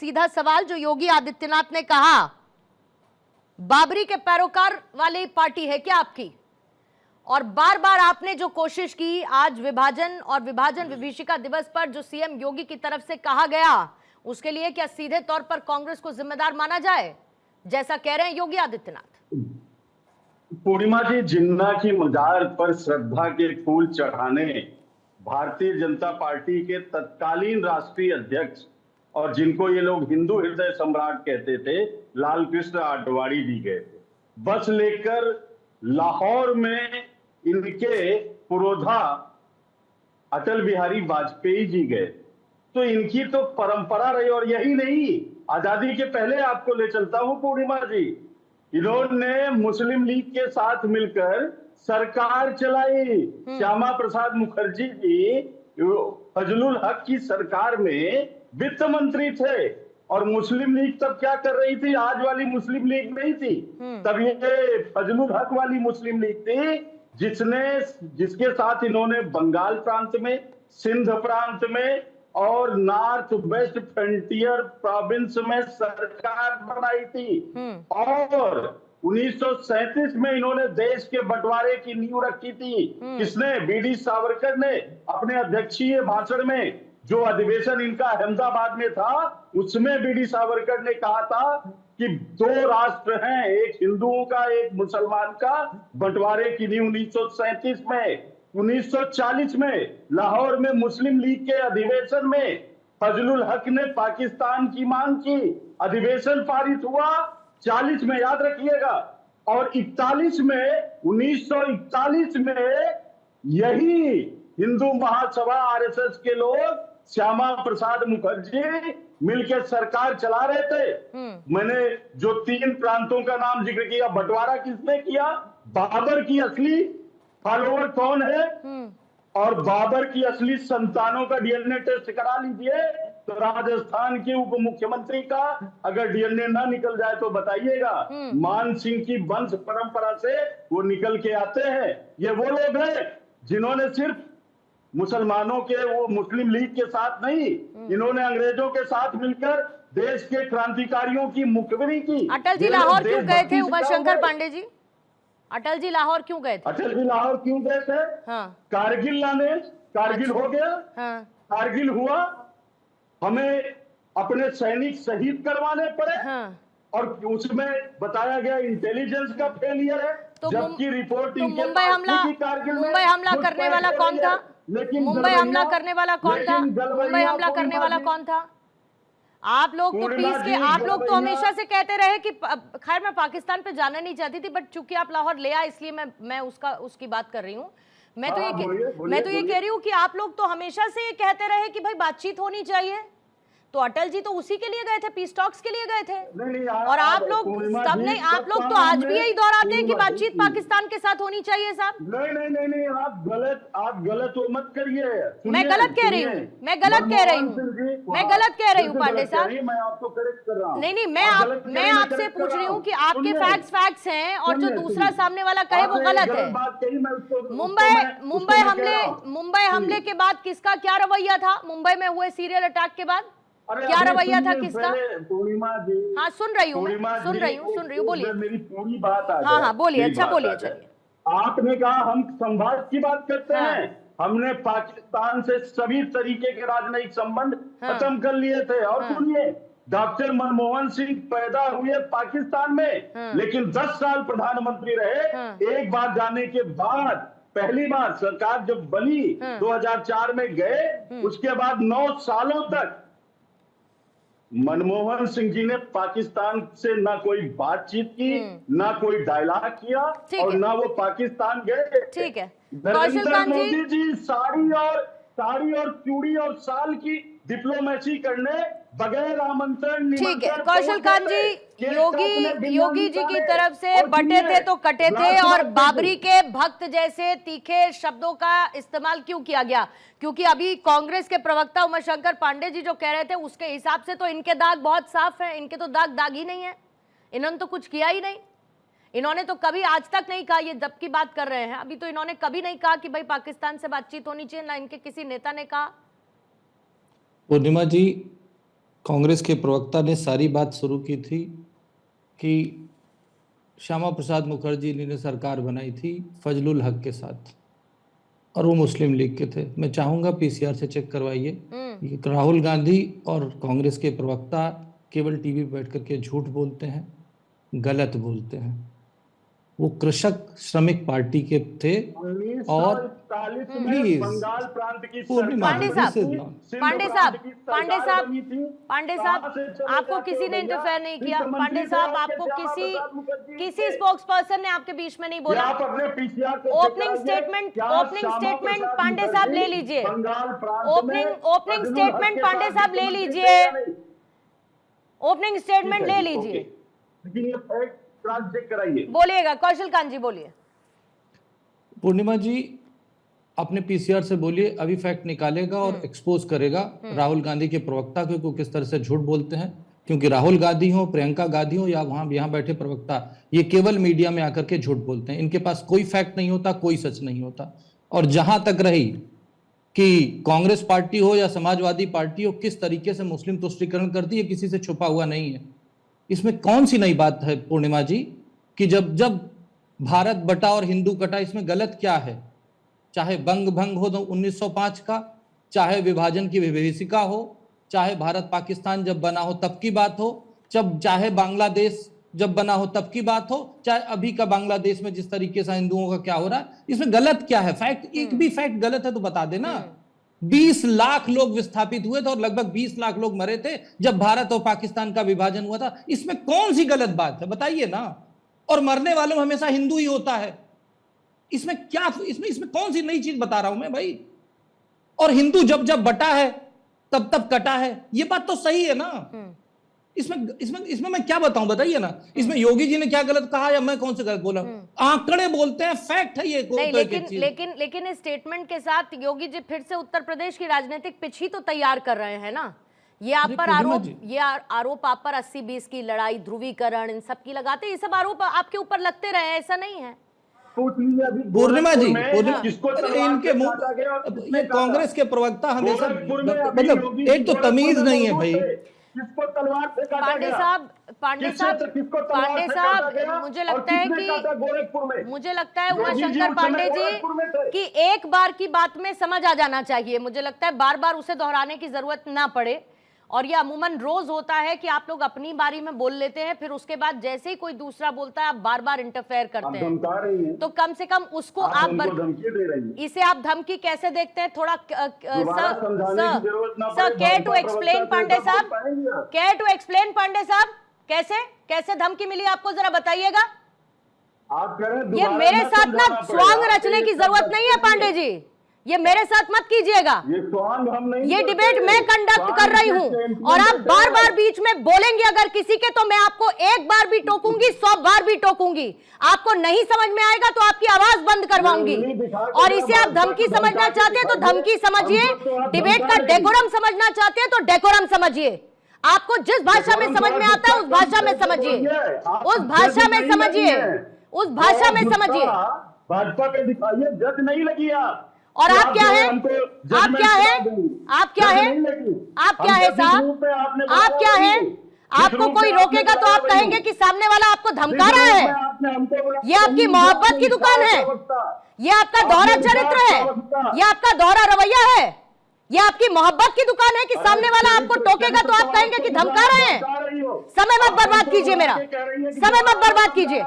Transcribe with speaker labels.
Speaker 1: सीधा सवाल जो योगी आदित्यनाथ ने कहा, बाबरी के पैरोकार वाली पार्टी है क्या आपकी? और बार बार आपने जो कोशिश की आज विभाजन और विभाजन विभीषिका दिवस पर जो सीएम योगी की तरफ से कहा गया, उसके लिए क्या सीधे तौर पर कांग्रेस को जिम्मेदार माना जाए, जैसा कह रहे हैं योगी आदित्यनाथ?
Speaker 2: पूर्णिमा जी, जिन्ना की मजार पर श्रद्धा के फूल चढ़ाने भारतीय जनता पार्टी के तत्कालीन राष्ट्रीय अध्यक्ष और जिनको ये लोग हिंदू हृदय सम्राट कहते थे, लाल कृष्ण आडवाणी जी गए थे। बस लेकर लाहौर में इनके पुरोधा अटल बिहारी वाजपेयी जी गए। तो इनकी तो परंपरा रही। और यही नहीं, आजादी के पहले आपको ले चलता हूं पूर्णिमा जी, इन्होंने मुस्लिम लीग के साथ मिलकर सरकार चलाई। श्यामा प्रसाद मुखर्जी जी फजलुल हक की सरकार में वित्त मंत्री थे और मुस्लिम लीग तब क्या कर रही थी? आज वाली मुस्लिम लीग नहीं थी, तब ये फजलुल हक वाली मुस्लिम लीग थी, जिसके साथ इन्होंने बंगाल प्रांत में, सिंध प्रांत में और नॉर्थ वेस्ट फ्रंटियर प्रोविंस में सरकार बनाई थी। और 1937 में इन्होंने देश के बंटवारे की नींव रखी थी। किसने? बीडी सावरकर ने अपने अध्यक्षीय भाषण में, जो अधिवेशन इनका अहमदाबाद में था, उसमें बीडी सावरकर ने कहा था कि दो राष्ट्र हैं, एक हिंदुओं का एक मुसलमान का, बंटवारे की नींव 1937 में। 1940 में लाहौर में मुस्लिम लीग के अधिवेशन में फजलुल हक ने पाकिस्तान की मांग की, अधिवेशन पारित हुआ 40 में, याद रखिएगा। और 41 में 1941 में यही हिंदू महासभा आरएसएस के लोग, श्यामा प्रसाद मुखर्जी मिलकर सरकार चला रहे थे। मैंने जो 3 प्रांतों का नाम जिक्र किया, बंटवारा किसने किया? बाबर की असली फॉलोअर कौन है और बाबर की असली संतानों का डीएनए टेस्ट करा लीजिए, तो राजस्थान के उप मुख्यमंत्री का अगर डीएनए ना निकल जाए तो बताइएगा। मान सिंह की वंश परंपरा से वो निकल के आते हैं। ये वो लोग हैं जिन्होंने सिर्फ मुसलमानों के, वो मुस्लिम लीग के साथ नहीं, इन्होंने अंग्रेजों के साथ मिलकर देश के क्रांतिकारियों की मुखबिरी की।
Speaker 1: अटल जी लाहौर क्यों गए थे उमाशंकर पांडे जी? अटल जी लाहौर क्यों गए थे?
Speaker 2: अटल जी लाहौर क्यों गए थे?
Speaker 1: हाँ।
Speaker 2: कारगिल लाने, कारगिल हो गया।
Speaker 1: हाँ।
Speaker 2: कारगिल हुआ, हमें अपने सैनिक शहीद करवाने पड़े।
Speaker 1: हाँ।
Speaker 2: और उसमें बताया गया इंटेलिजेंस का फेलियर है,
Speaker 1: तो
Speaker 2: जबकि रिपोर्ट
Speaker 1: तो मुंबई हमला करने वाला कौन था? मुंबई हमला करने वाला कौन था? मुंबई हमला करने वाला कौन था? आप लोग तो पीस के, आप लोग तो हमेशा से कहते रहे कि, खैर मैं पाकिस्तान पे जाना नहीं चाहती थी, बट चूंकि आप लाहौर ले आए इसलिए मैं उसकी बात कर रही हूँ। मैं तो ये कह रही हूँ कि आप लोग तो हमेशा से ये कहते रहे कि भाई बातचीत होनी चाहिए, तो अटल जी तो उसी के लिए गए थे, पीस टॉक्स के लिए गए थे। और आप लोग सब नहीं, आप लोग तो आज भी यही दोहराते हैं कि बातचीत पाकिस्तान के साथ होनी चाहिए साहब।
Speaker 2: नहीं, आप गलत मत करिए।
Speaker 1: मैं गलत कह रही हूँ, मैं गलत कह रही हूँ पांडे साहब।
Speaker 2: मैं आपको करेक्ट कर रहा हूँ।
Speaker 1: नहीं, मैं आपसे पूछ रही हूँ कि आपके फैक्ट्स हैं और जो दूसरा सामने वाला कहे वो गलत है। मुंबई हमले के बाद किसका क्या रवैया था? मुंबई में हुए सीरियल अटैक के बाद क्या रवैया था किसका?
Speaker 2: पूर्णिमा जी,
Speaker 1: हाँ सुन रही हूँ, बोलिए।
Speaker 2: मेरी पूरी बात आ
Speaker 1: जाए। हाँ बोलिए, अच्छा बोलिए, चलिए।
Speaker 2: आपने कहा हम संवाद की बात करते हैं, हमने पाकिस्तान से सभी तरीके के राजनयिक संबंध खत्म कर लिए थे। और सुनिए, डॉक्टर मनमोहन सिंह पैदा हुए पाकिस्तान में, लेकिन 10 साल प्रधानमंत्री रहे। एक बार जाने के बाद, पहली बार सरकार जब बनी 2004 में गए, उसके बाद 9 सालों तक मनमोहन सिंह जी ने पाकिस्तान से ना कोई बातचीत की, ना कोई डायलॉग किया, और ना वो पाकिस्तान गए।
Speaker 1: ठीक है
Speaker 2: नरेंद्र मोदी जी साड़ी और चूड़ी और साल की डिप्लोमेसी करने बगैर आमंत्रण।
Speaker 1: ठीक है कौशल कांत जी, योगी जी की तरफ से बटे थे तो कटे थे, और बाबरी के भक्त जैसे तीखे शब्दों का इस्तेमाल क्यों किया गया? क्योंकि अभी कांग्रेस के प्रवक्ता उमाशंकर पांडे जी जो कह रहे थे उसके हिसाब से तो इनके दाग बहुत साफ हैं, इनके तो दाग ही नहीं है, इन्होंने तो कुछ किया ही नहीं। इन्होंने तो कभी आज तक नहीं कहा, ये जब की बात कर रहे हैं, अभी तो इन्होंने कभी नहीं कहा कि भाई पाकिस्तान से बातचीत होनी चाहिए, ना इनके किसी नेता ने कहा।
Speaker 3: पूर्णिमा जी, कांग्रेस के प्रवक्ता ने सारी बात शुरू की थी कि श्यामा प्रसाद मुखर्जी ने सरकार बनाई थी फजलुल हक के साथ और वो मुस्लिम लीग के थे। मैं चाहूंगा पीसीआर से चेक करवाइए, राहुल गांधी और कांग्रेस के प्रवक्ता केवल टीवी पर बैठ करके झूठ बोलते हैं, गलत बोलते हैं। वो कृषक श्रमिक पार्टी के थे और प्लीज
Speaker 2: बंगाल प्रांत की
Speaker 1: पांडे साहब आपको किसी ने इंटरफेयर नहीं किया। पांडे साहब आपको किसी स्पोक्स पर्सन ने आपके बीच में नहीं बोला। ओपनिंग स्टेटमेंट पांडे साहब ले लीजिए। ओपनिंग स्टेटमेंट पांडे साहब ले लीजिए। ओपनिंग स्टेटमेंट ले लीजिए। बोलिएगा कौशल कांत जी, बोलिए।
Speaker 3: पूर्णिमा जी अपने पीसीआर से बोलिए, अभी फैक्ट निकालेगा और एक्सपोज करेगा राहुल गांधी के प्रवक्ता को किस तरह से झूठ बोलते हैं। क्योंकि राहुल गांधी हो, प्रियंका गांधी हो या वहां यहाँ बैठे प्रवक्ता, ये केवल मीडिया में आकर के झूठ बोलते हैं। इनके पास कोई फैक्ट नहीं होता, कोई सच नहीं होता। और जहां तक रही कि कांग्रेस पार्टी हो या समाजवादी पार्टी हो, किस तरीके से मुस्लिम तुष्टीकरण करती है, किसी से छुपा हुआ नहीं है। इसमें कौन सी नई बात है पूर्णिमा जी कि जब भारत बटा और हिंदू कटा, इसमें गलत क्या है? चाहे बंग भंग हो 1905 का, चाहे विभाजन की विभीषिका हो, चाहे भारत पाकिस्तान जब बना हो तब की बात हो, चाहे बांग्लादेश जब बना हो तब की बात हो, चाहे अभी का बांग्लादेश में जिस तरीके से हिंदुओं का क्या हो रहा है, इसमें गलत क्या है? फैक्ट एक भी फैक्ट गलत है तो बता देना। 20 लाख लोग विस्थापित हुए थे और लगभग 20 लाख लोग मरे थे जब भारत और पाकिस्तान का विभाजन हुआ था। इसमें कौन सी गलत बात है बताइए ना। और मरने वालों में हमेशा हिंदू ही होता है। इसमें क्या, इसमें कौन सी नई चीज बता रहा हूं मैं भाई? और हिंदू जब बटा है तब कटा है, ये बात तो सही है ना। इसमें मैं क्या बताऊं बताइए ना। इसमें योगी जी ने क्या गलत कहा या मैं कौन से गलत बोला? आंकड़े बोलते हैं, फैक्ट है ये।
Speaker 1: नहीं, लेकिन इस स्टेटमेंट के साथ योगी जी फिर से उत्तर प्रदेश की राजनीतिक पिच ही तो तैयार कर रहे हैं ना। ये आप पर आरोप आप पर 80-20 की लड़ाई, ध्रुवीकरण, इन सब की लगाते, ये सब आरोप आपके ऊपर लगते रहे, ऐसा नहीं है।
Speaker 3: पूर्णिमा जी, इनके मुंह, ये कांग्रेस के प्रवक्ता हमेशा, मतलब एक तो तमीज नहीं है भाई।
Speaker 1: पांडे साहब मुझे लगता है उमाशंकर पांडे जी कि एक बार की बात में समझ आ जाना चाहिए। मुझे लगता है बार बार उसे दोहराने की जरूरत ना पड़े। और ये अमूमन रोज होता है कि आप लोग अपनी बारी में बोल लेते हैं, फिर उसके बाद जैसे ही कोई दूसरा बोलता है आप बार बार इंटरफेयर करते हैं। तो कम से कम उसको आप इसे आप धमकी कैसे देखते हैं? थोड़ा sir care to explain Pandey साहब, केयर टू एक्सप्लेन पांडे साहब, कैसे धमकी मिली आपको, जरा बताइएगा। ये मेरे साथ ना स्वांग रचने की जरूरत नहीं है पांडे जी, ये मेरे साथ मत कीजिएगा। ये डिबेट मैं कंडक्ट कर रही हूं और आप बार बार बीच में बोलेंगे अगर किसी के, तो मैं आपको एक बार भी टोकूंगी, 100 बार भी टोकूंगी। आपको नहीं समझ में आएगा तो आपकी आवाज बंद करवाऊंगी। और इसे आप धमकी समझना चाहते हैं तो धमकी समझिए, डिबेट का डेकोरम समझना चाहते हैं तो डेकोरम समझिए। आपको जिस भाषा में समझ में आता है उस भाषा में समझिए, उस भाषा में समझिए, उस भाषा में समझिए।
Speaker 2: भाजपा पे दिखाइए, जज नहीं लगी आप।
Speaker 1: और आप क्या है? आप क्या है? आप क्या है? आप क्या है साहब? आप क्या है? आपको कोई रोकेगा तो आप कहेंगे कि सामने वाला आपको धमका रहा है। ये आपकी मोहब्बत की दुकान है, ये आपका दोहरा चरित्र है, ये आपका दोहरा रवैया है, ये आपकी मोहब्बत की दुकान है कि सामने वाला आपको टोकेगा तो आप कहेंगे कि धमका रहे हैं। समय मत बर्बाद कीजिए मेरा, समय मत बर्बाद कीजिए।